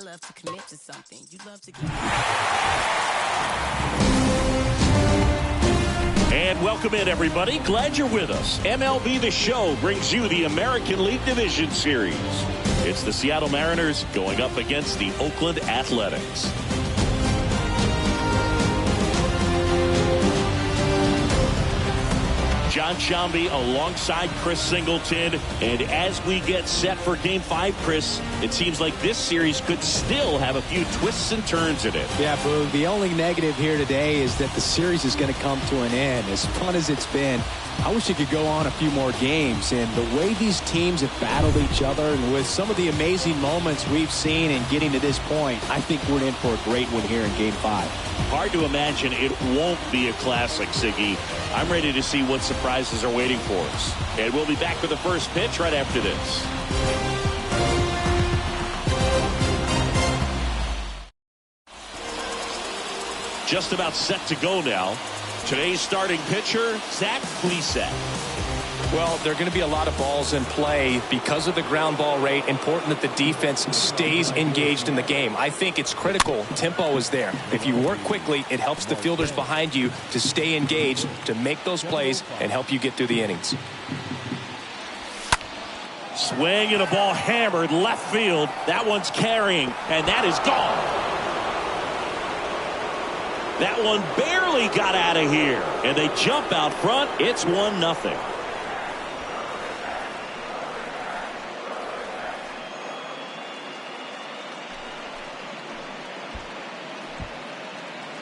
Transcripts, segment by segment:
love to commit to something. You love to And welcome in, everybody. Glad you're with us. MLB The Show brings you the American League Division Series. It's the Seattle Mariners going up against the Oakland Athletics. John Sciambi alongside Chris Singleton. And as we get set for Game 5, Chris, it seems like this series could still have a few twists and turns in it. Yeah, Boog. The only negative here today is that the series is going to come to an end. As fun as it's been, I wish it could go on a few more games. And the way these teams have battled each other, and with some of the amazing moments we've seen in getting to this point, I think we're in for a great one here in Game 5. Hard to imagine it won't be a classic, Siggy. I'm ready to see what surprises are waiting for us. And we'll be back with the first pitch right after this. Just about set to go now. Today's starting pitcher, Zach Plesac. Well, there are going to be a lot of balls in play because of the ground ball rate. Important that the defense stays engaged in the game. I think it's critical. Tempo is there. If you work quickly, it helps the fielders behind you to stay engaged, to make those plays, and help you get through the innings. Swing and a ball hammered left field. That one's carrying, and that is gone. That one barely got out of here, and they jump out front. It's 1-0.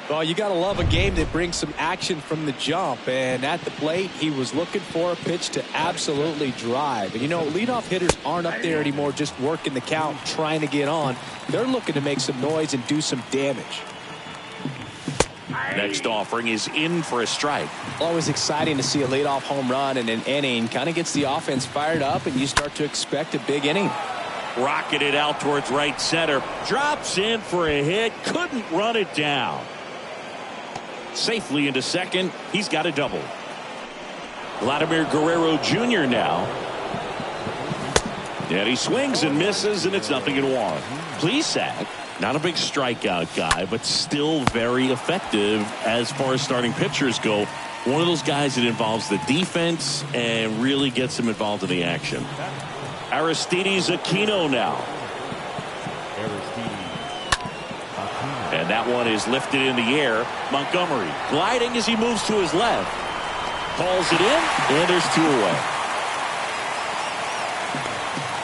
Well, you got to love a game that brings some action from the jump. And at the plate, he was looking for a pitch to absolutely drive. And, you know, leadoff hitters aren't up there anymore just working the count, trying to get on. They're looking to make some noise and do some damage. Next offering is in for a strike. Always exciting to see a leadoff home run in an inning. Kind of gets the offense fired up, and you start to expect a big inning. Rocketed out towards right center. Drops in for a hit. Couldn't run it down. Safely into second. He's got a double. Vladimir Guerrero Jr. now. And he swings and misses, and it's 0-1. Plesac, not a big strikeout guy, but still very effective as far as starting pitchers go. One of those guys that involves the defense and really gets them involved in the action. Aristides Aquino now. And that one is lifted in the air. Montgomery gliding as he moves to his left. Calls it in, and there's 2 away.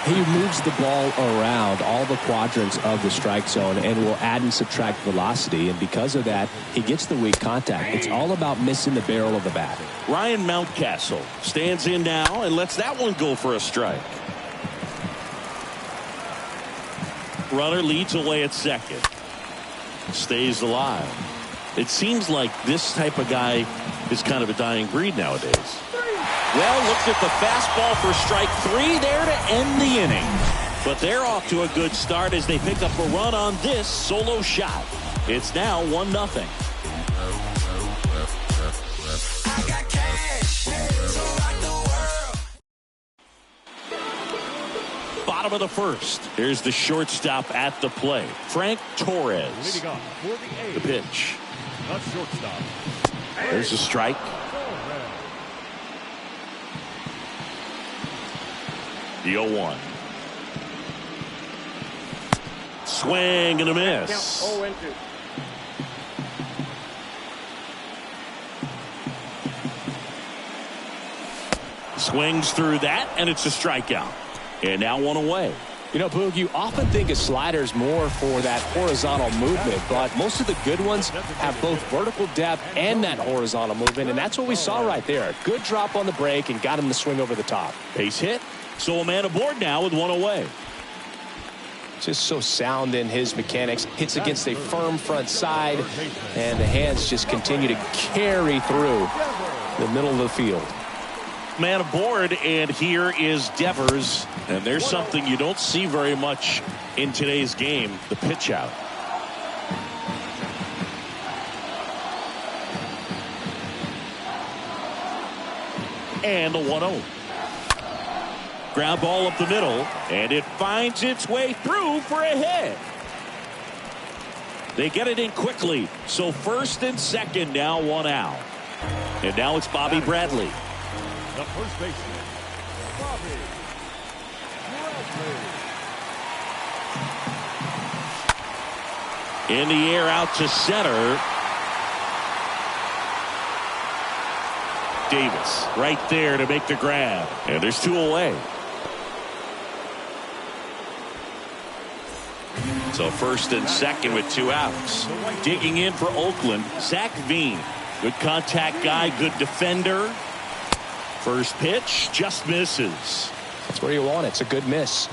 He moves the ball around all the quadrants of the strike zone and will add and subtract velocity. And because of that, he gets the weak contact. It's all about missing the barrel of the bat. Ryan Mountcastle stands in now and lets that one go for a strike. Runner leads away at second. Stays alive. It seems like this type of guy is kind of a dying breed nowadays. Well, looked at the fastball for strike 3 there to end the inning. But they're off to a good start as they pick up a run on this solo shot. It's now 1-0. Bottom of the first. Here's the shortstop at the plate, Frank Torres. The pitch. There's a strike. The 0-1. Swing and a miss. Swings through that, and it's a strikeout. And now 1 away. You know, Boog, you often think of sliders more for that horizontal movement, but most of the good ones have both vertical depth and that horizontal movement, and that's what we saw right there. Good drop on the break and got him to swing over the top. Base hit, so a man aboard now with 1 away. Just so sound in his mechanics. Hits against a firm front side, and the hands just continue to carry through the middle of the field. Man aboard, and here is Devers, and there's something you don't see very much in today's game, the pitch out. And a 1-0. Ground ball up the middle, and it finds its way through for a hit. They get it in quickly. So first and second, now one out. And now it's Bobby Bradley. The first baseman, Bobby Bradley. In the air out to center. Davis right there to make the grab. And there's two away. So first and second with two outs. Digging in for Oakland, Zach Veen. Good contact guy, good defender. First pitch just misses. That's where you want it. It's a good miss.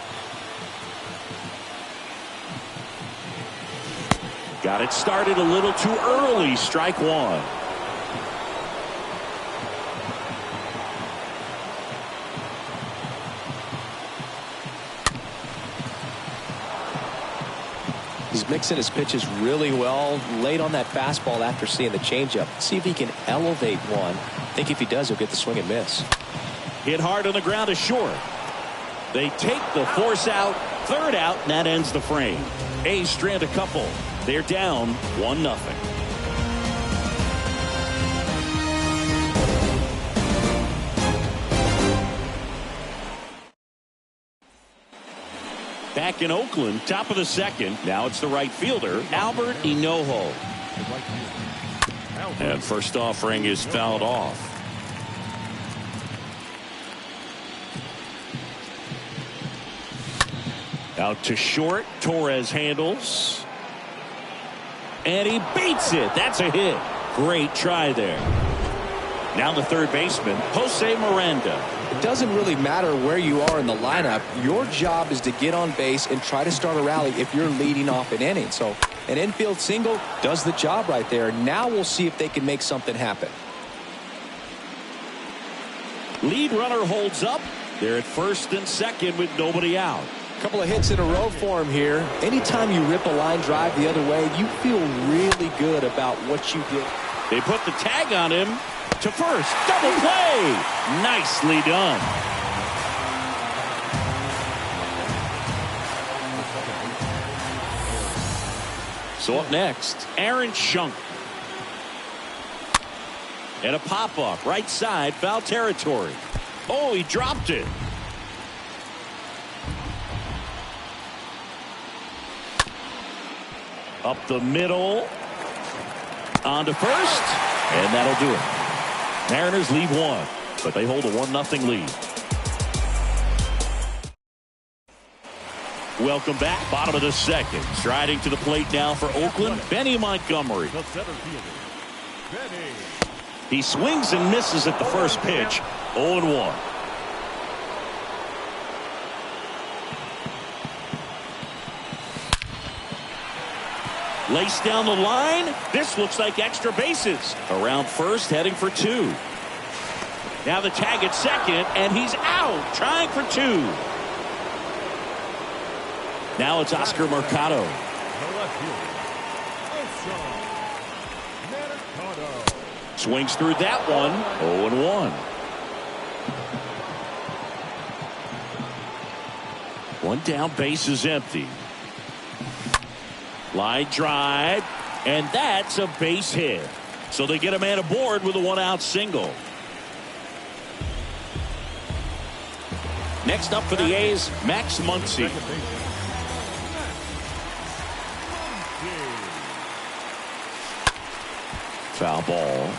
Got it started a little too early. Strike one. He's mixing his pitches really well. Late on that fastball after seeing the changeup. See if he can elevate one. I think if he does, he'll get the swing and miss. Hit hard on the ground to short. They take the force out. Third out, and that ends the frame. A's strand a couple. They're down 1-0. Back in Oakland, top of the second. Now it's the right fielder, Albert Enojo. And first offering is fouled off. Out to short. Torres handles. And he beats it. That's a hit. Great try there. Now the third baseman, Jose Miranda. It doesn't really matter where you are in the lineup. Your job is to get on base and try to start a rally if you're leading off an inning. So an infield single does the job right there. Now we'll see if they can make something happen. Lead runner holds up. They're at first and second with nobody out. A couple of hits in a row for him here. Anytime you rip a line drive the other way, you feel really good about what you did. They put the tag on him to first. Double play. Nicely done. So up next, Aaron Schunk. And a pop-up right side, foul territory. Oh, he dropped it. Up the middle. On to first. And that'll do it. Mariners lead one, but they hold a 1-0 lead. Welcome back. Bottom of the second. Striding to the plate now for Oakland, Benny Montgomery. The center fielder, Benny. He swings and misses at the first pitch. 0-1. Laced down the line. This looks like extra bases. Around first, heading for two. Now the tag at second, and he's out, trying for two. Now it's Oscar Mercado. The left fielder, Mercado. Swings through that one. 0-1. One down, base is empty. Line drive, and that's a base hit. So they get a man aboard with a one-out single. Next up for the A's, Max Muncy. Foul ball.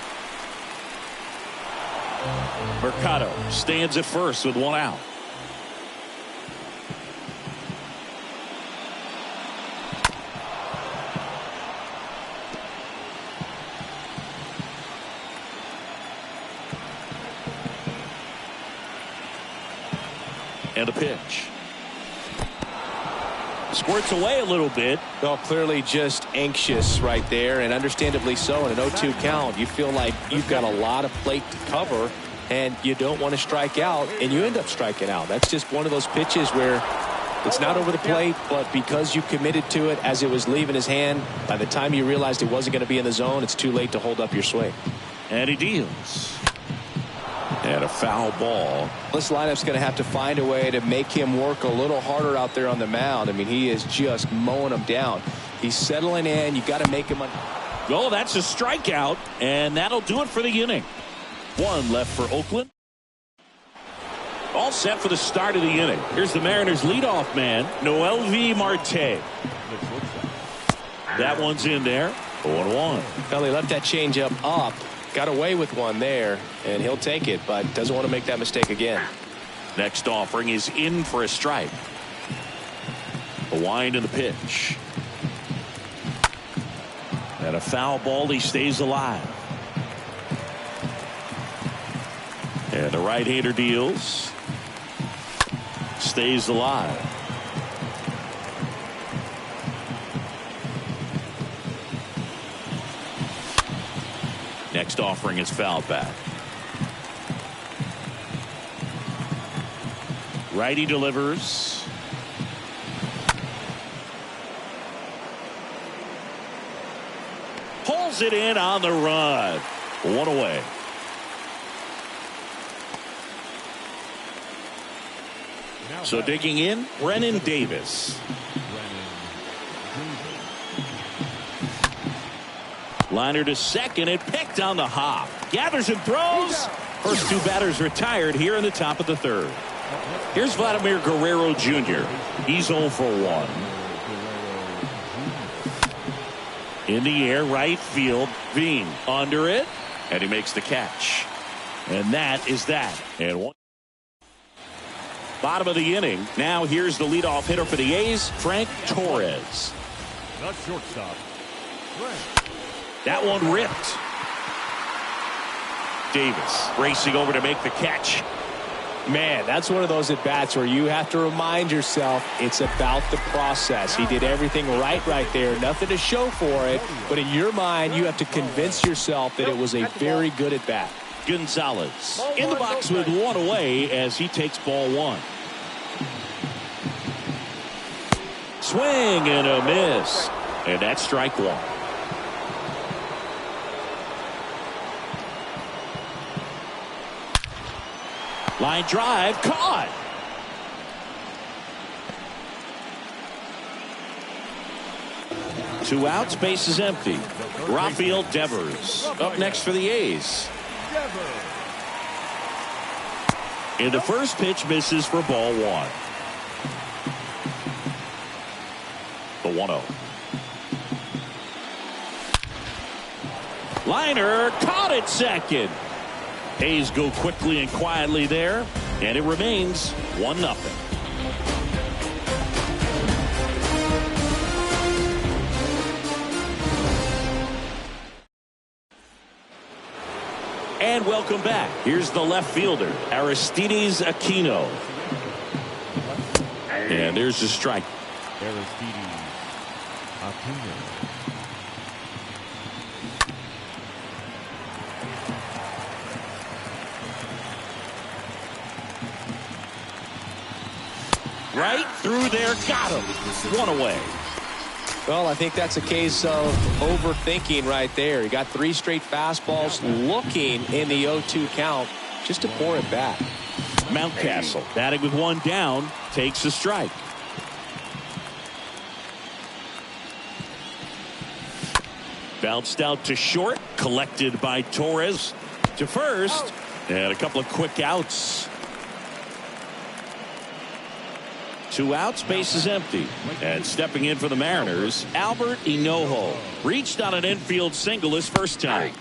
Mercado stands at first with one out. And a pitch. Squirts away a little bit. Well, clearly just anxious right there, and understandably so. In an 0-2 count, you feel like you've got a lot of plate to cover, and you don't want to strike out, and you end up striking out. That's just one of those pitches where it's not over the plate, but because you committed to it as it was leaving his hand, by the time you realized it wasn't going to be in the zone, it's too late to hold up your swing. And he deals. And a foul ball. This lineup's going to have to find a way to make him work a little harder out there on the mound. I mean, he is just mowing them down. He's settling in. You got to make him. Oh, that's a strikeout, and that'll do it for the inning. One left for Oakland. All set for the start of the inning. Here's the Mariners' leadoff man, Noelvi Marte. That one's in there. 0-1. Well, he left that changeup up. Got away with one there, and he'll take it, but doesn't want to make that mistake again. Next offering is in for a strike. A wind of the pitch. And a foul ball. He stays alive. And the right-hander deals. Stays alive. Next offering is fouled back. Righty delivers. Pulls it in on the run. One away. So digging in, Brennan Davis. Liner to second and picked on the hop. Gathers and throws. First two batters retired here in the top of the third. Here's Vladimir Guerrero Jr. He's 0 for 1. In the air, right field. Veen under it, and he makes the catch. And that is that. And one. Bottom of the inning. Now here's the leadoff hitter for the A's, Frank Torres. The shortstop, Frank. That one ripped. Davis racing over to make the catch. Man, that's one of those at-bats where you have to remind yourself it's about the process. He did everything right there. Nothing to show for it. But in your mind, you have to convince yourself that it was a very good at-bat. Gonzalez in the box with one away as he takes ball one. Swing and a miss. And that's strike one. Line drive caught. Two outs, base is empty. Rafael Devers up next for the A's. And the first pitch misses for ball one. The 1-0. Liner caught at second. A's go quickly and quietly there, and it remains 1-0. And welcome back. Here's the left fielder, Aristides Aquino. And there's the strike. Aristides Aquino. Right through there, got him. One away. Well, I think that's a case of overthinking right there. He got 3 straight fastballs looking in the 0-2 count just to pour it back. Mountcastle batting with one down, takes a strike. Bounced out to short, collected by Torres to first, and a couple of quick outs. 2 outs, base is empty. And stepping in for the Mariners, Albert Enojo. Reached on an infield single his first time.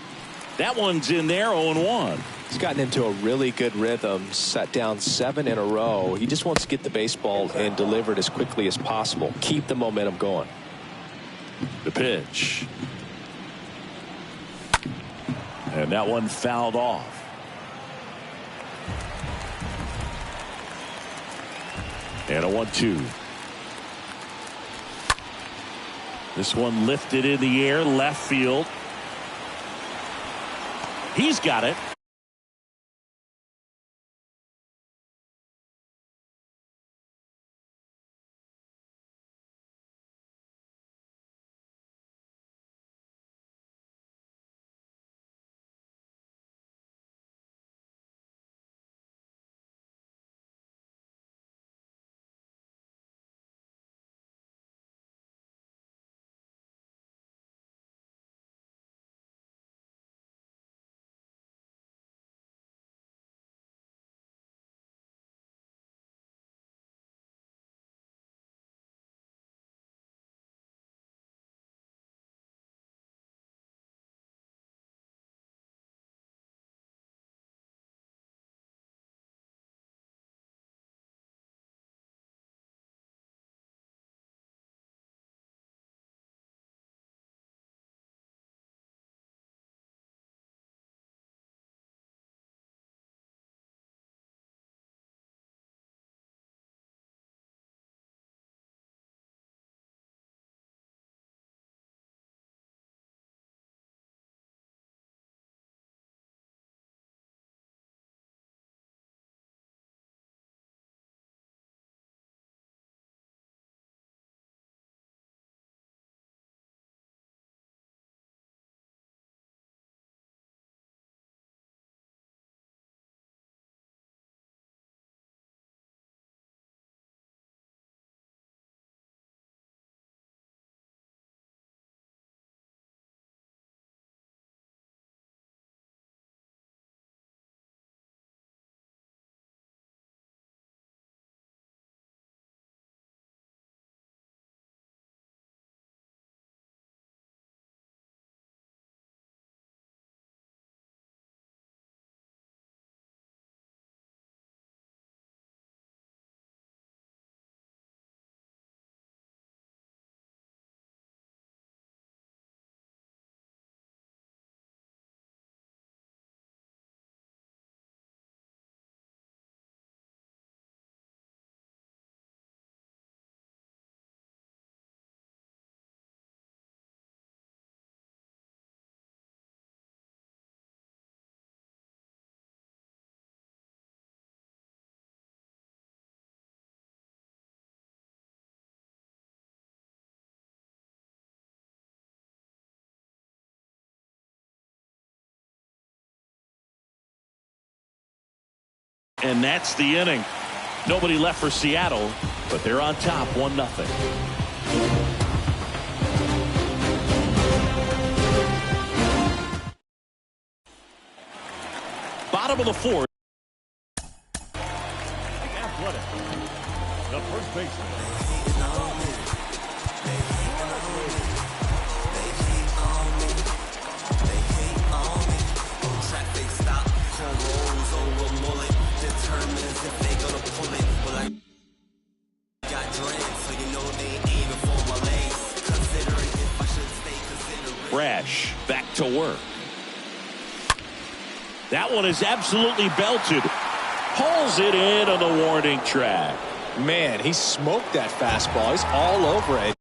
That one's in there, 0-1. He's gotten into a really good rhythm, set down 7 in a row. He just wants to get the baseball and deliver it as quickly as possible. Keep the momentum going. The pitch. And that one fouled off. And a 1-2. This one lifted in the air, left field. He's got it. And that's the inning. Nobody left for Seattle, but they're on top 1-0. Bottom of the fourth. Athletic. The first baseman. Brash back to work. That one is absolutely belted. Pulls it in on the warning track. Man, he smoked that fastball. He's all over it.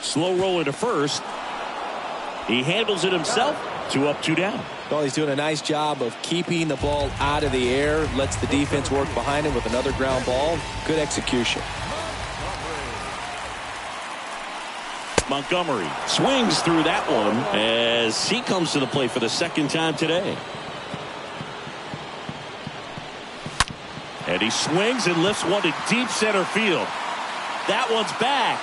Slow roller to first. He handles it himself. 2 up, 2 down. Well, he's doing a nice job of keeping the ball out of the air. Lets the defense work behind him with another ground ball. Good execution. Montgomery swings through that one as he comes to the plate for the second time today. And he swings and lifts one to deep center field. That one's back.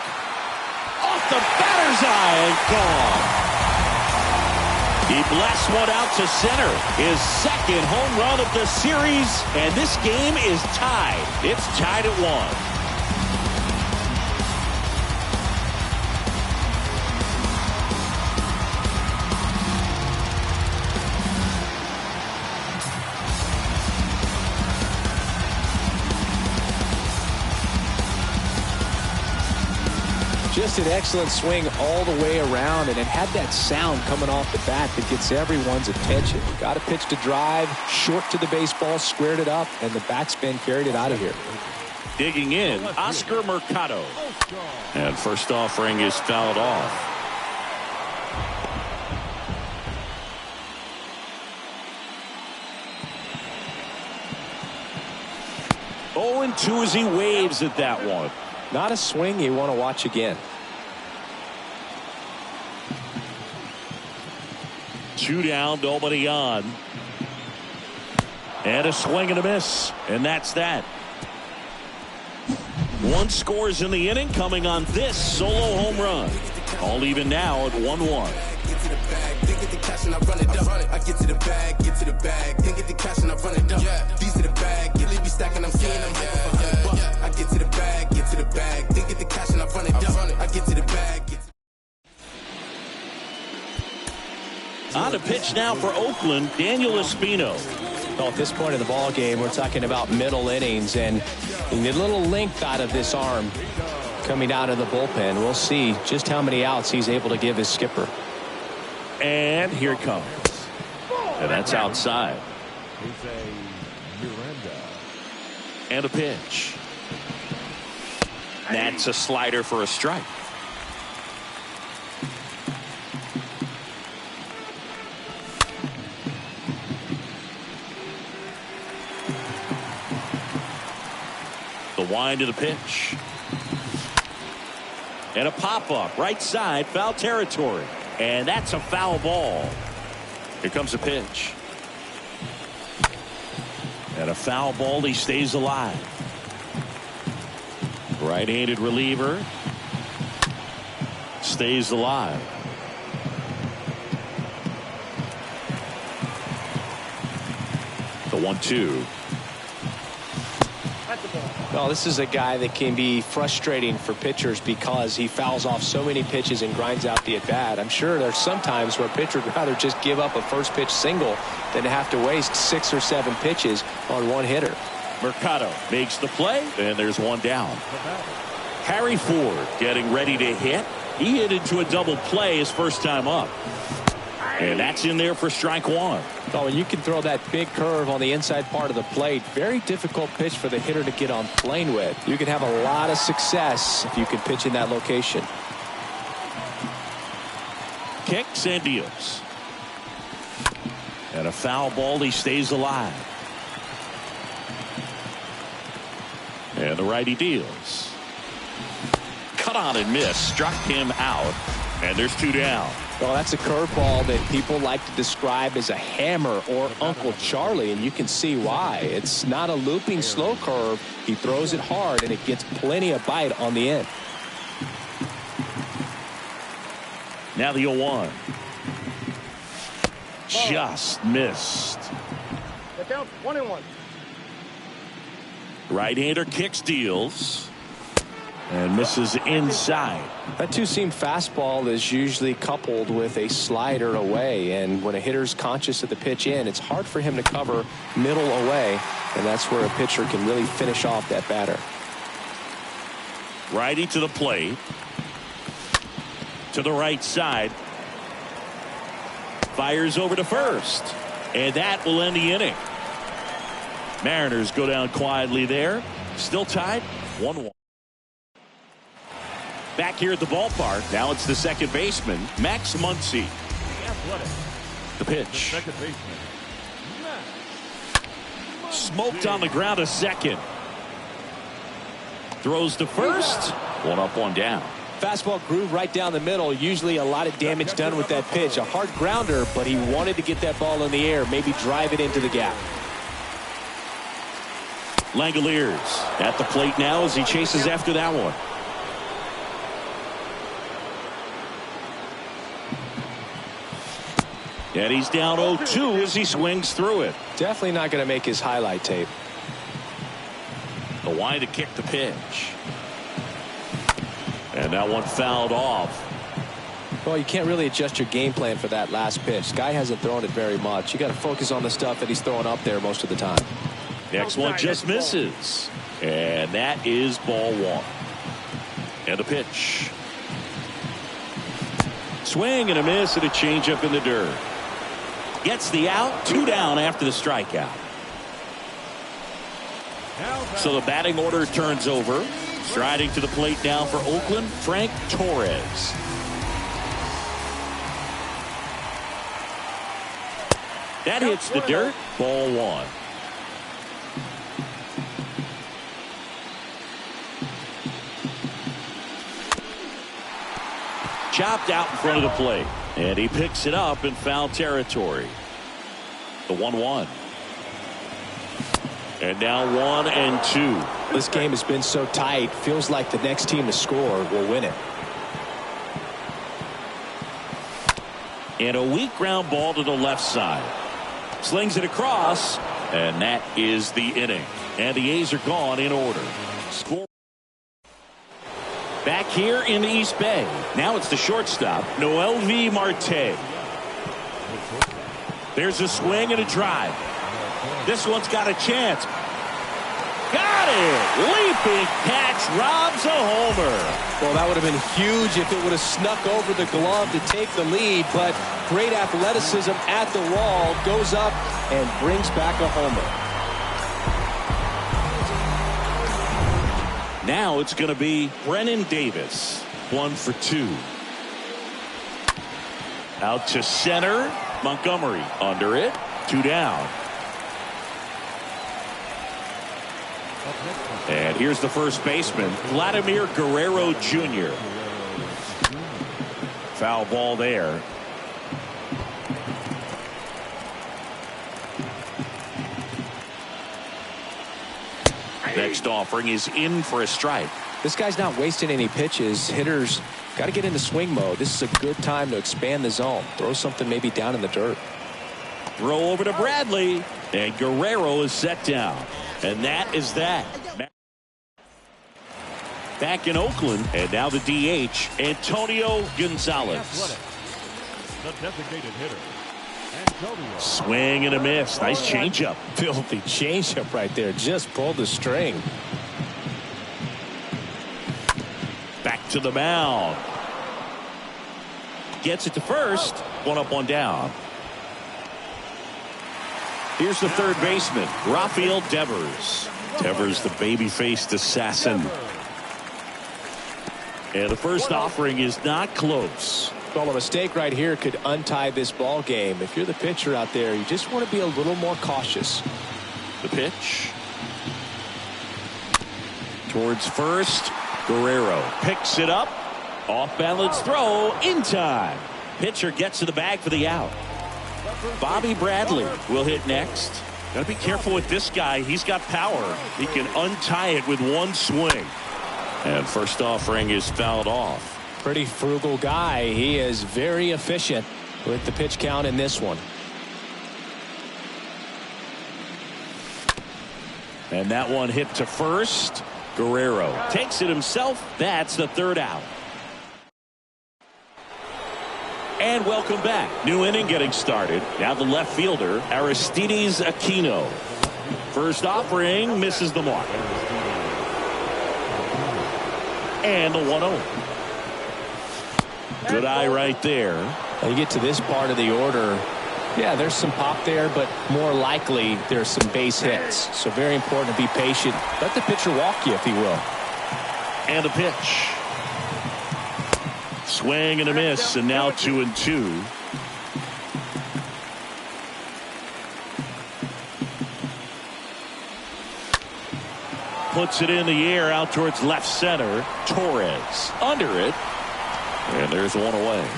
Off the batter's eye and gone. He blasts one out to center. His second home run of the series. And this game is tied. It's tied at 1. Just an excellent swing all the way around, and it had that sound coming off the bat that gets everyone's attention. Got a pitch to drive, short to the baseball, squared it up, and the backspin carried it out of here. Digging in, Oscar Mercado. And first offering is fouled off. Oh, and 2 as he waves at that one. Not a swing you want to watch again. 2 down, nobody on. And a swing and a miss. And that's that. 1 scores in the inning coming on this solo home run. All even now at 1-1. Get to the bag, then get the cash and I run it up. I get to the bag, then get the cash and I run it up. These are the bag, get Libby stacking, I'm seeing them hyper for $100. I get to the bag, then get the cash and I run it up. I get to the bag. On a pitch now for Oakland, Daniel Espino. Well, at this point in the ball game, we're talking about middle innings, and you need a little length out of this arm coming out of the bullpen. We'll see just how many outs he's able to give his skipper. And here it comes. And that's outside. And a pitch. That's a slider for a strike. The wind of the pitch. And a pop-up right side, foul territory. And that's a foul ball. Here comes a pitch. And a foul ball, he stays alive. Right-handed reliever. Stays alive. The 1-2. Well, this is a guy that can be frustrating for pitchers because he fouls off so many pitches and grinds out the at-bat. I'm sure there's some times where a pitcher would rather just give up a first pitch single than to have to waste 6 or 7 pitches on one hitter. Mercado makes the play, and there's one down. Harry Ford getting ready to hit. He hit into a double play his first time up. And that's in there for strike 1. Oh, and you can throw that big curve on the inside part of the plate. Very difficult pitch for the hitter to get on plane with. You can have a lot of success if you can pitch in that location. Kicks and deals. And a foul ball, he stays alive. And the righty deals. Cut on and miss. Struck him out. And there's 2 down. Well, that's a curveball that people like to describe as a hammer or Uncle Charlie, and you can see why. It's not a looping slow curve. He throws it hard, and it gets plenty of bite on the end. Now the 0-1. Just missed. Look out, 1-1. Right-hander kicks, deals, and misses inside. That two-seam fastball is usually coupled with a slider away, and when a hitter's conscious of the pitch in, it's hard for him to cover middle away, and that's where a pitcher can really finish off that batter. Righty to the plate. To the right side. Fires over to first, and that will end the inning. Mariners go down quietly there. Still tied 1-1. Back here at the ballpark. Now it's the second baseman, Max Muncy. The Athletic. The The pitch. second baseman. Max. Smoked on the ground a second. Throws to first. 1 up, 1 down. Fastball groove right down the middle. Usually a lot of damage done with that pitch. A hard grounder, but he wanted to get that ball in the air, maybe drive it into the gap. Langoliers at the plate now as he chases after that one. And he's down 0-2 as he swings through it. Definitely not going to make his highlight tape. The wind to kick the pitch. And that one fouled off. Well, you can't really adjust your game plan for that last pitch. Guy hasn't thrown it very much. You got to focus on the stuff that he's throwing up there most of the time. Next one just misses. And that is ball 1. And a pitch. Swing and a miss and a changeup in the dirt. Gets the out. 2 down after the strikeout. So the batting order turns over. Striding to the plate now for Oakland, Frank Torres. That hits the dirt. Ball 1. Chopped out in front of the plate. And he picks it up in foul territory. The 1-1. And now 1-2. This game has been so tight. Feels like the next team to score will win it. And a weak ground ball to the left side. Slings it across. And that is the inning. And the A's are gone in order. Score. Back here in the East Bay. Now it's the shortstop, Noelvi Marte. There's a swing and a drive. This one's got a chance. Got it! Leaping catch, robs a homer. Well, that would have been huge if it would have snuck over the glove to take the lead, but great athleticism at the wall, goes up and brings back a homer. Now it's going to be Brennan Davis. 1 for 2. Out to center. Montgomery under it. 2 down. And here's the first baseman, Vladimir Guerrero Jr. Foul ball there. Next offering is in for a strike. This guy's not wasting any pitches. Hitters got to get into swing mode. This is a good time to expand the zone. Throw something maybe down in the dirt. Throw over to Bradley. And Guerrero is set down. And that is that. Back in Oakland. And now the DH, Antonio Gonzalez. The designated hitter. Antonio. Swing and a miss. Nice changeup. Filthy changeup right there. Just pulled the string. Back to the mound. Gets it to first. 1 up, 1 down. Here's the third baseman, Rafael Devers. Devers, the baby-faced assassin. And the first offering is not close. Well, a mistake right here could untie this ball game. If you're the pitcher out there, you just want to be a little more cautious. The pitch. Towards first. Guerrero picks it up. Off balance throw in time. Pitcher gets to the bag for the out. Bobby Bradley will hit next. Got to be careful with this guy. He's got power. He can untie it with one swing. And first offering is fouled off. Pretty frugal guy. He is very efficient with the pitch count in this one. And that one hit to first. Guerrero takes it himself. That's the third out. And welcome back. New inning getting started. Now the left fielder, Aristides Aquino. First offering misses the mark. And the 1-0. Good eye right there. When you get to this part of the order, yeah, there's some pop there, but more likely there's some base hits. So very important to be patient. Let the pitcher walk you, if he will. And a pitch. Swing and a miss, and now 2-2. Puts it in the air out towards left center. Torres under it. And there's one away.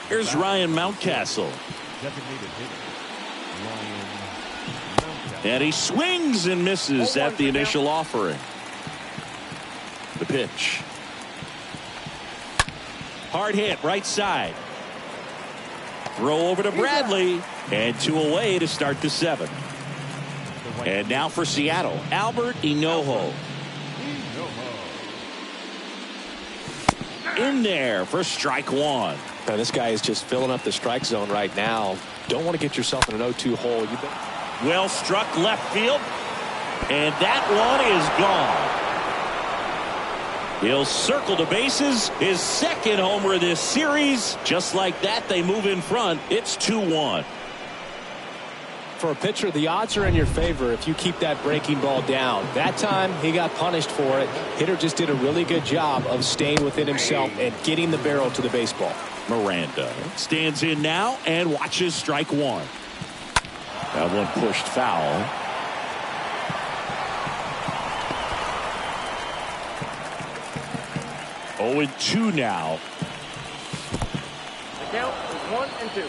Here's Ryan Mountcastle. And he swings and misses at the initial offering. The pitch. Hard hit right side. Throw over to Bradley. And 2 away to start the 7th. And now for Seattle, Albert Enojo. In there for strike 1. Now, this guy is just filling up the strike zone right now. Don't want to get yourself in an 0-2 hole. Well struck left field. And that one is gone. He'll circle the bases. His second homer of this series. Just like that, they move in front. It's 2-1. For a pitcher, the odds are in your favor if you keep that breaking ball down. That time, he got punished for it. Hitter just did a really good job of staying within himself and getting the barrel to the baseball. Miranda stands in now and watches strike 1. That one pushed foul. Oh, 2 now. The count is 1-2.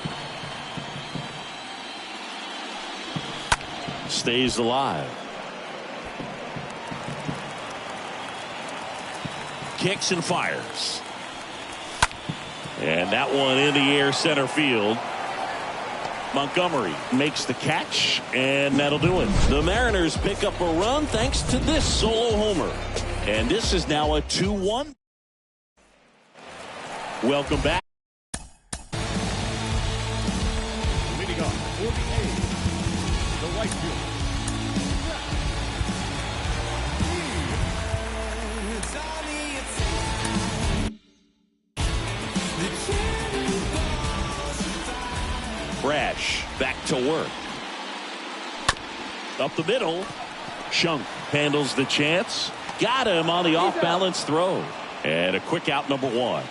Stays alive. Kicks and fires. And that one in the air center field. Montgomery makes the catch, and that'll do it. The Mariners pick up a run thanks to this solo homer. And this is now a 2-1. Welcome back. Leading off for the A's, the right fielder. Brash back to work. Up the middle. Shunk handles the chance. Got him on the off-balance throw. And a quick out, number 1.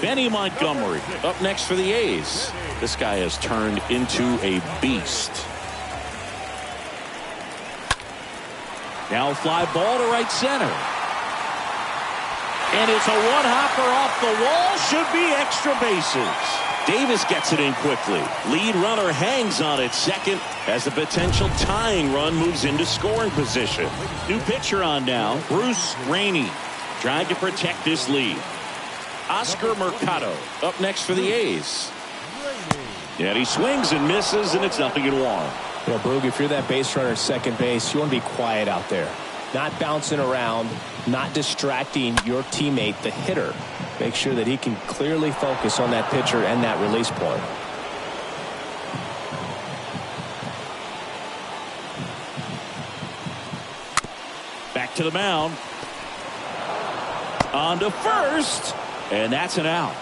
Benny Montgomery up next for the A's. This guy has turned into a beast. Now fly ball to right center. And it's a one-hopper off the wall. Should be extra bases. Davis gets it in quickly. Lead runner hangs on at second as the potential tying run moves into scoring position. New pitcher on now, Bruce Rainey, trying to protect this lead. Oscar Mercado up next for the A's. And he swings and misses, and it's 0-1. You know, Boog, if you're that base runner at second base, you want to be quiet out there. Not bouncing around, not distracting your teammate, the hitter. Make sure that he can clearly focus on that pitcher and that release point. Back to the mound. On to first. And that's an out.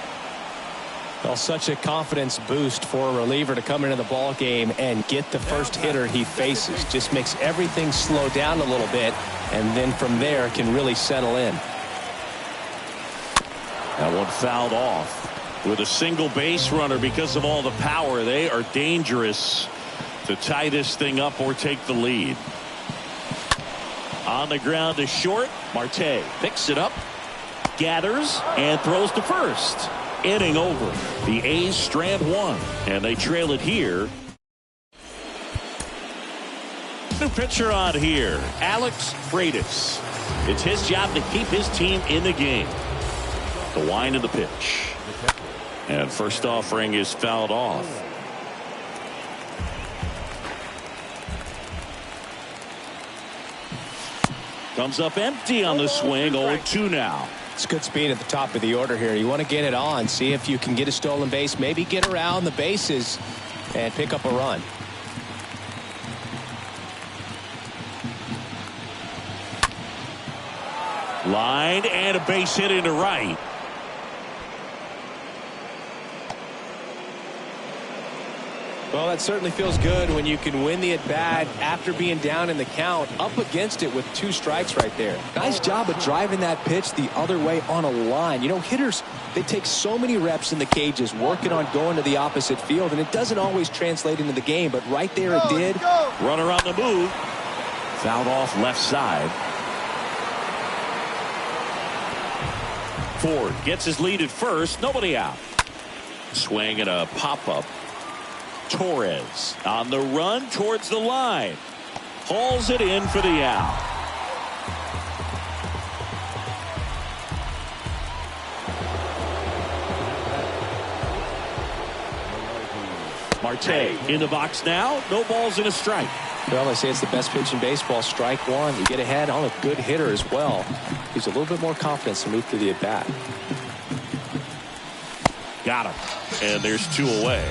Well, such a confidence boost for a reliever to come into the ball game and get the first hitter he faces. Just makes everything slow down a little bit, and then from there can really settle in. That one fouled off with a single base runner. Because of all the power, they are dangerous to tie this thing up or take the lead. On the ground to short. Marte picks it up, gathers, and throws to first. Inning over. The A's strand one, and they trail it here. New pitcher on here, Alex Freitas. It's his job to keep his team in the game. The wind of the pitch. And first offering is fouled off. Comes up empty on the swing. 0-2 now. It's good speed at the top of the order here. You want to get it on, see if you can get a stolen base, maybe get around the bases and pick up a run. Line and a base hit into right. Well, that certainly feels good when you can win the at-bat after being down in the count, up against it with 2 strikes right there. Nice job of driving that pitch the other way on a line. You know, hitters, they take so many reps in the cages working on going to the opposite field, and it doesn't always translate into the game, but right there it did. Runner on the move. Fouled off left side. Ford gets his lead at first. Nobody out. Swing and a pop-up. Torres on the run towards the line. Hauls it in for the out. Marte in the box now. No balls and a strike. Well, they say it's the best pitch in baseball. Strike one. You get ahead on a good hitter as well. Gives a little bit more confidence to move through the at-bat. Got him. And there's 2 away.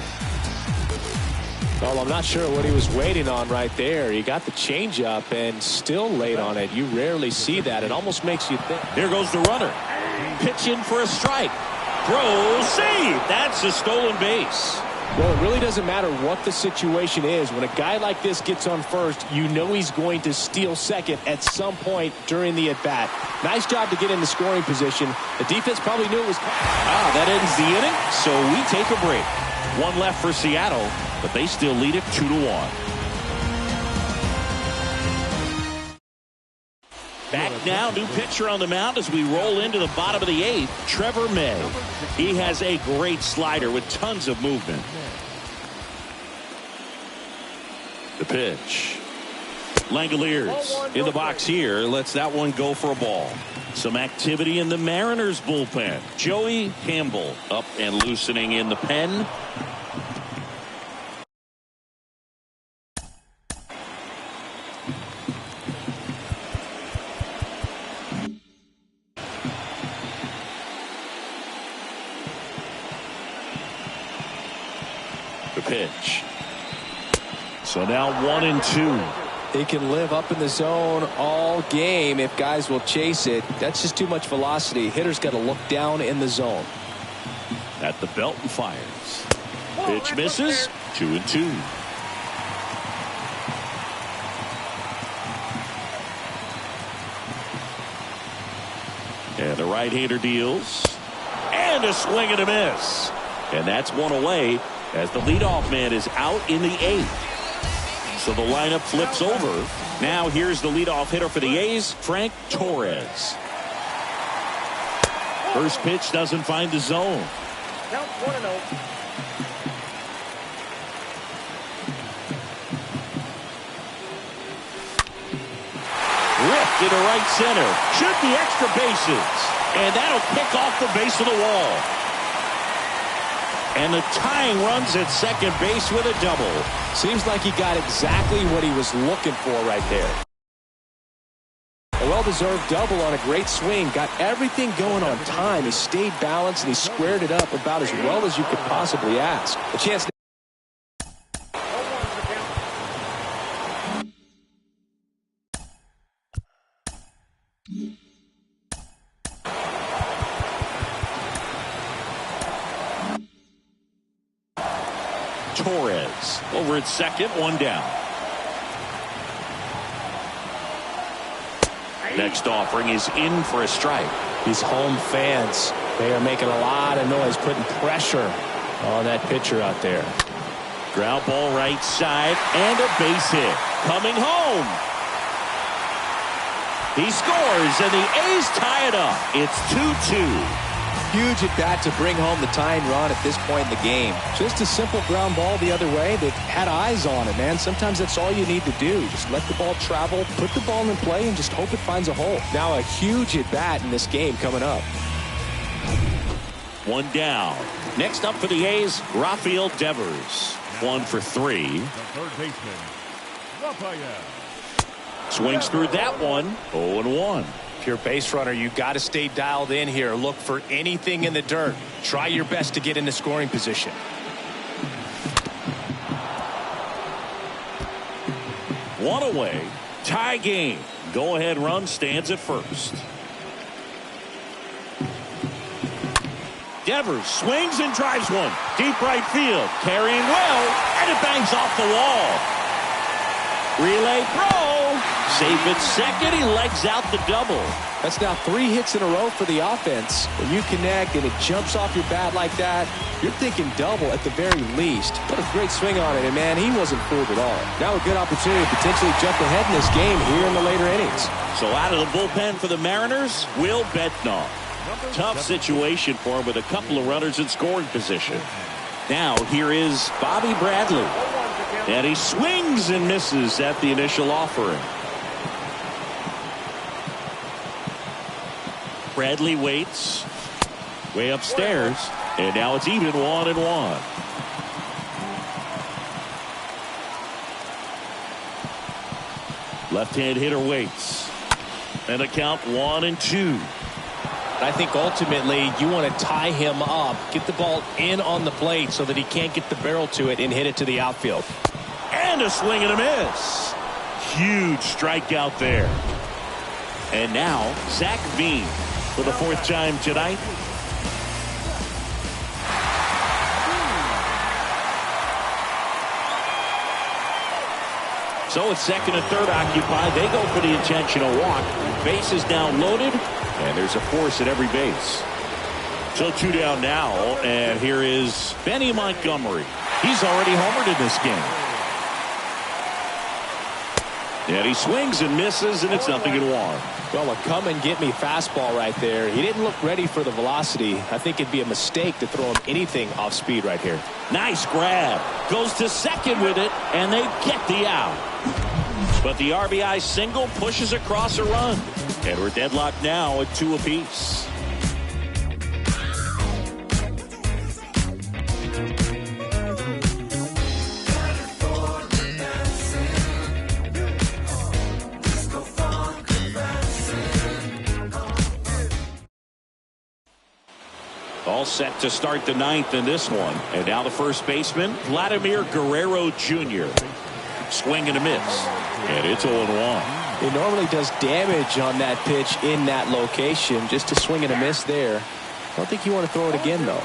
Well, I'm not sure what he was waiting on right there. He got the changeup and still late on it. You rarely see that. It almost makes you think. Here goes the runner. Pitch in for a strike. Throw, save. That's a stolen base. Well, it really doesn't matter what the situation is. When a guy like this gets on first, you know he's going to steal second at some point during the at-bat. Nice job to get in the scoring position. The defense probably knew it was. That ends the inning, so we take a break. 1 left for Seattle, but they still lead it 2-1. Back now, new pitcher on the mound as we roll into the bottom of the 8th, Trevor May. He has a great slider with tons of movement. The pitch. Langoliers in the box here. Lets that one go for a ball. Some activity in the Mariners bullpen. Joey Campbell up and loosening in the pen. The pitch. So now 1-2. He can live up in the zone all game if guys will chase it. That's just too much velocity. Hitter's got to look down in the zone. At the belt and fires. Pitch misses. 2-2. And the right-hander deals. And a swing and a miss. And that's 1 away as the leadoff man is out in the 8th. So the lineup flips over. Now here's the leadoff hitter for the A's, Frank Torres. First pitch doesn't find the zone. Count 1-0. Ripped into right center. Should be extra bases. And that'll kick off the base of the wall. And the tying runs at second base with a double. Seems like he got exactly what he was looking for right there. A well-deserved double on a great swing. Got everything going on time. He stayed balanced and he squared it up about as well as you could possibly ask. A chance. Torres over at second, 1 down. Next offering is in for a strike. These home fans, they are making a lot of noise, putting pressure on that pitcher out there. Ground ball right side and a base hit. Coming home. He scores and the A's tie it up. It's 2-2. Huge at bat to bring home the tying run at this point in the game. Just a simple ground ball the other way that had eyes on it, man. Sometimes that's all you need to do. Just let the ball travel, put the ball in play, and just hope it finds a hole. Now a huge at bat in this game coming up. One down. Next up for the A's, Rafael Devers. 1 for 3. The third baseman, Rafael. Swings through that one. 0-1. If you're a base runner, you got to stay dialed in here. Look for anything in the dirt. Try your best to get into scoring position. One away. Tie game. Go-ahead run stands at first. Devers swings and drives one. Deep right field. Carrying well. And it bangs off the wall. Relay throw. Safe at second. He legs out the double. That's now 3 hits in a row for the offense. When you connect and it jumps off your bat like that, you're thinking double at the very least. What a great swing on it, and man, he wasn't fooled at all. Now a good opportunity to potentially jump ahead in this game here in the later innings. So out of the bullpen for the Mariners, Will Bednar. Tough situation for him with a couple of runners in scoring position. Now here is Bobby Bradley. And he swings and misses at the initial offering. Bradley waits. Way upstairs. And now it's even 1-1. Left-hand hitter waits. And a count 1-2. I think ultimately you want to tie him up, get the ball in on the plate so that he can't get the barrel to it and hit it to the outfield. And a swing and a miss. Huge strikeout there. And now Zach Veen for the 4th time tonight. So it's second and third occupied. They go for the intentional walk. Base is now loaded. And there's a force at every base. So 2 down now. And here is Benny Montgomery. He's already homered in this game. And he swings and misses, and it's 0-1. Well, a come-and-get-me fastball right there. He didn't look ready for the velocity. I think it'd be a mistake to throw him anything off speed right here. Nice grab. Goes to second with it, and they get the out. But the RBI single pushes across a run. And we're deadlocked now at 2 apiece. All set to start the 9th in this one. And now the first baseman, Vladimir Guerrero Jr. Swing and a miss. And it's 0-1. He normally does damage on that pitch in that location. Just a swing and a miss there. I don't think you want to throw it again, though.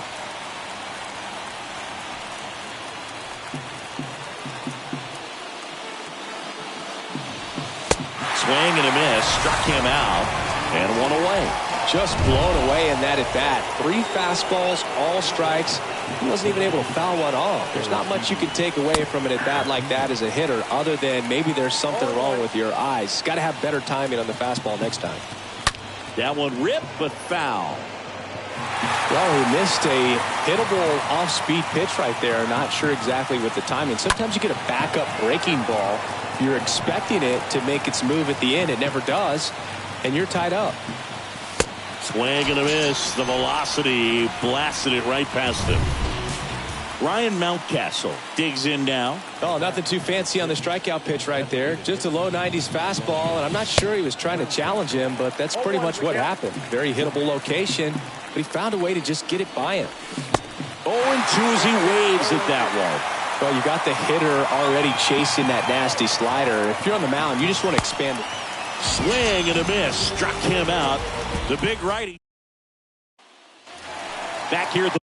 Swing and a miss. Struck him out. And 1 away. Just blown away in that at-bat. 3 fastballs, all strikes. He wasn't even able to foul one off. There's not much you can take away from an at-bat like that as a hitter other than maybe there's something wrong with your eyes. Got to have better timing on the fastball next time. That one ripped but foul. Well, he missed a hittable off-speed pitch right there. Not sure exactly with the timing. Sometimes you get a backup breaking ball. You're expecting it to make its move at the end. It never does. And you're tied up. Swing and a miss. The velocity blasted it right past him. Ryan Mountcastle digs in now. Oh, nothing too fancy on the strikeout pitch right there. Just a low 90s fastball, and I'm not sure he was trying to challenge him, but that's pretty much what happened. Very hittable location, but he found a way to just get it by him. 0-2 as he waves at that one. Well, you got the hitter already chasing that nasty slider. If you're on the mound, you just want to expand it. Swing and a miss. Struck him out. The big righty. Back here at the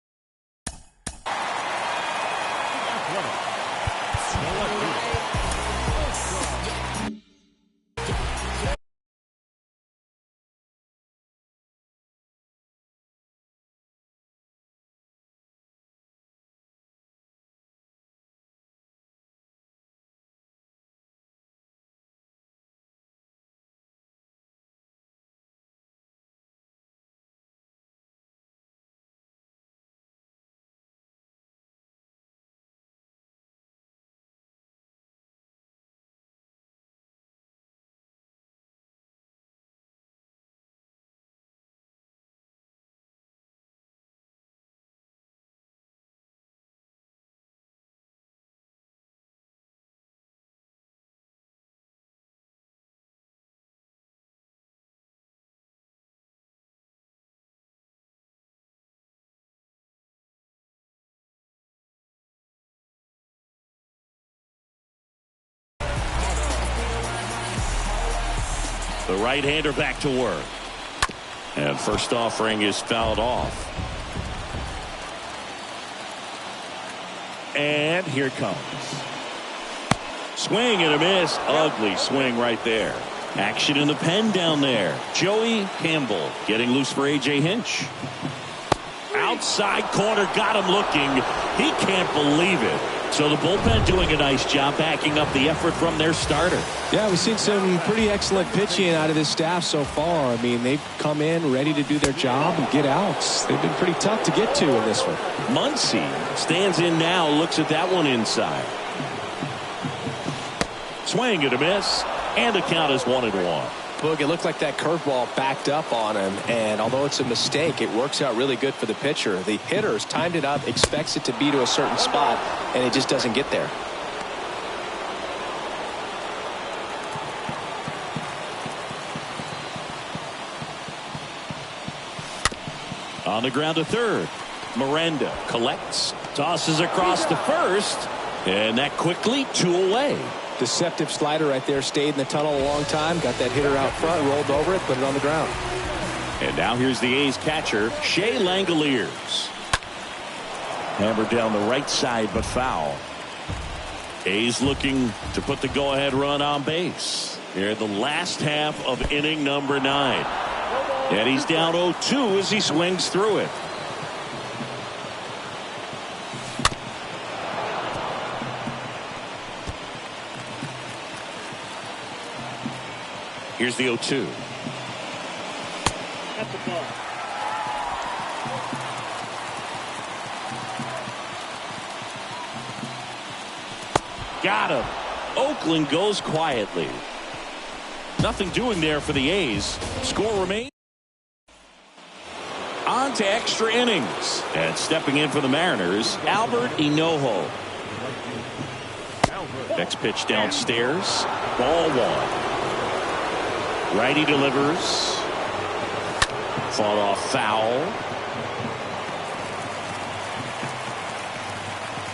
The right-hander back to work. And first offering is fouled off. And here it comes. Swing and a miss. Ugly swing right there. Action in the pen down there. Joey Campbell getting loose for A.J. Hinch. Outside corner, got him looking. He can't believe it. So the bullpen doing a nice job backing up the effort from their starter. Yeah, we've seen some pretty excellent pitching out of this staff so far. I mean, they've come in ready to do their job and get outs. They've been pretty tough to get to in this one. Muncy stands in now, looks at that one inside. Swing and a miss, and the count is 1-1. Boog, it looked like that curveball backed up on him, and although it's a mistake, it works out really good for the pitcher. The hitter's timed it up, expects it to be to a certain spot, and it just doesn't get there. On the ground to third. Miranda collects, tosses across to first, and that quickly 2 away. Deceptive slider right there. Stayed in the tunnel a long time. Got that hitter out front. Rolled over it. Put it on the ground. And now here's the A's catcher, Shea Langoliers. Hammered down the right side, but foul. A's looking to put the go-ahead run on base. Here in the last half of inning number 9. And he's down 0-2 as he swings through it. Here's the 0-2. That's a ball. Got him. Oakland goes quietly. Nothing doing there for the A's. Score remains. On to extra innings. And stepping in for the Mariners, Albert Enojo. Next pitch downstairs. Ball 1. Righty delivers. Fought off foul.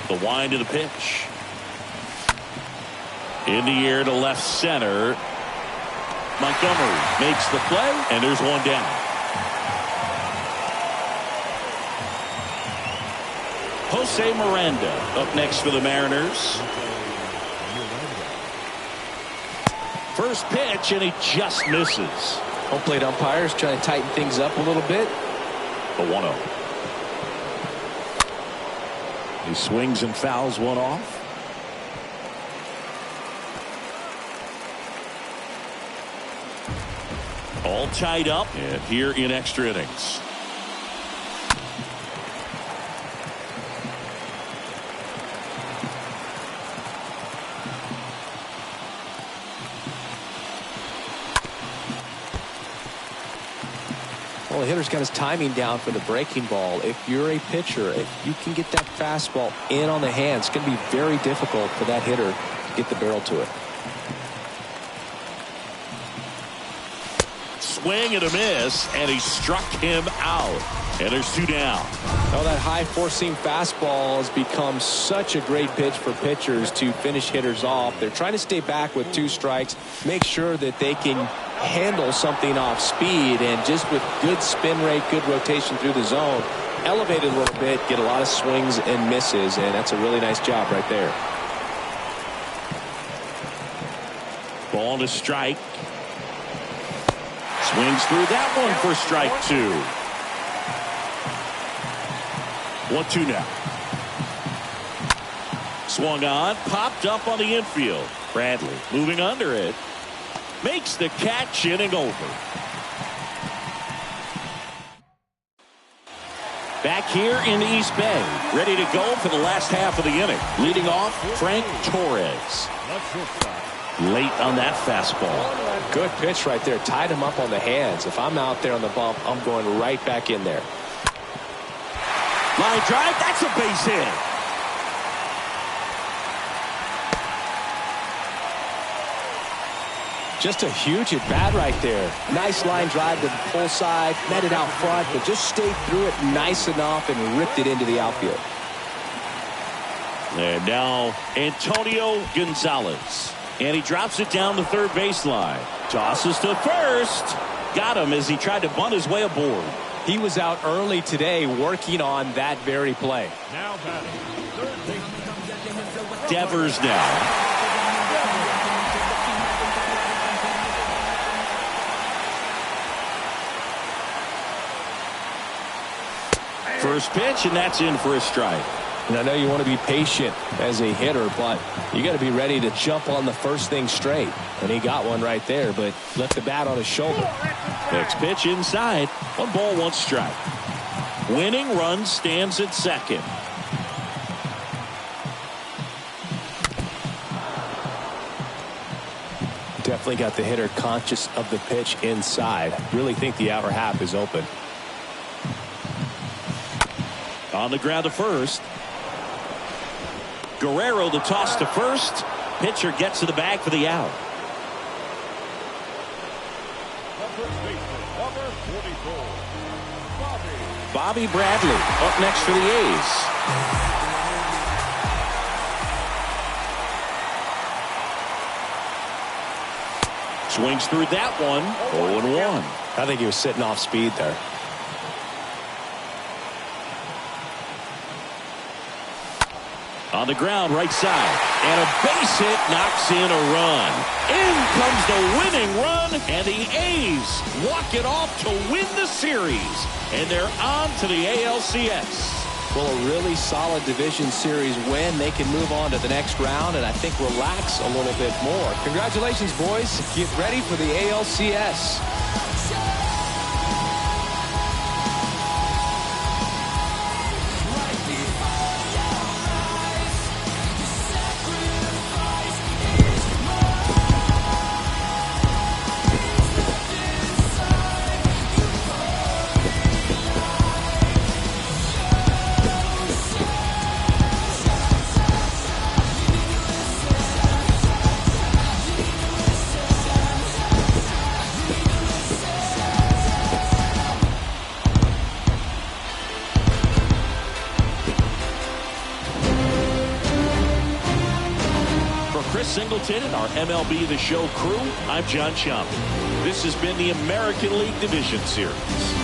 The wind of the pitch. In the air to left center. Montgomery makes the play, and there's one down. Jose Miranda up next for the Mariners. First pitch, and he just misses. Home plate umpires trying to tighten things up a little bit. The 1-0. He swings and fouls one off. All tied up, and here in extra innings. Well, the hitter's got his timing down for the breaking ball. If you're a pitcher, if you can get that fastball in on the hand, it's going to be very difficult for that hitter to get the barrel to it. Swing and a miss, and he struck him out. And there's 2 down. Oh, that high four-seam fastball has become such a great pitch for pitchers to finish hitters off. They're trying to stay back with 2 strikes, make sure that they can handle something off speed, and just with good spin rate, good rotation through the zone, elevate it a little bit, get a lot of swings and misses, and that's a really nice job right there. Ball to strike. Swings through that one for strike 2. 1-2 now. Swung on, popped up on the infield. Bradley moving under it. Makes the catch, inning over. Back here in the East Bay, ready to go for the last half of the inning. Leading off, Frank Torres. Late on that fastball. Good pitch right there. Tied him up on the hands. If I'm out there on the bump, I'm going right back in there. Line drive, that's a base hit. Just a huge at-bat right there. Nice line drive to the pull side, met it out front, but just stayed through it nice enough and ripped it into the outfield. And now Antonio Gonzalez And he drops it down the third baseline. Tosses to first. Got him as he tried to bunt his way aboard. He was out early today working on that very play. Now batting, third baseman. Devers now. First pitch, and that's in for a strike. And I know you want to be patient as a hitter, but you got to be ready to jump on the first thing straight. And he got one right there, but left the bat on his shoulder. Next pitch inside. 1 ball, 1 strike. Winning run stands at second. Definitely got the hitter conscious of the pitch inside. Really think the outer half is open. On the ground to first. Guerrero the toss to first. Pitcher gets to the bag for the out. Number 44, Bobby Bradley up next for the A's. Swings through that one. 0-1. I think he was sitting off speed there. On the ground, right side. And a base hit knocks in a run. In comes the winning run, and the A's walk it off to win the series. And they're on to the ALCS. Well, a really solid division series win. They can move on to the next round and I think relax a little bit more. Congratulations, boys. Get ready for the ALCS. Singleton and our MLB The Show crew, I'm John Chomp. This has been the American League Division Series.